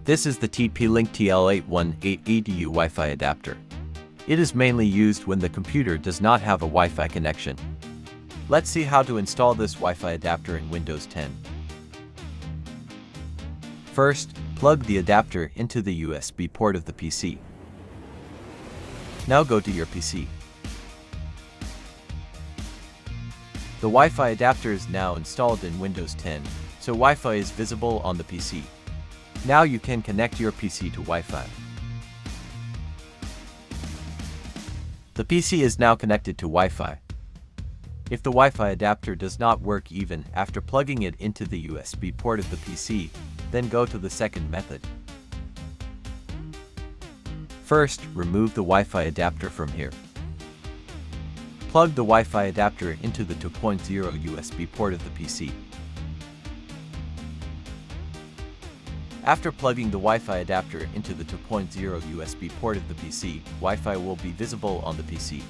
This is the TP-Link TL8188EU Wi-Fi adapter. It is mainly used when the computer does not have a Wi-Fi connection. Let's see how to install this Wi-Fi adapter in Windows 10. First, plug the adapter into the USB port of the PC. Now go to your PC. The Wi-Fi adapter is now installed in Windows 10, so Wi-Fi is visible on the PC. Now you can connect your PC to Wi-Fi. The PC is now connected to Wi-Fi. If the Wi-Fi adapter does not work even after plugging it into the USB port of the PC, then go to the second method. First, remove the Wi-Fi adapter from here. Plug the Wi-Fi adapter into the 2.0 USB port of the PC. After plugging the Wi-Fi adapter into the 2.0 USB port of the PC, Wi-Fi will be visible on the PC.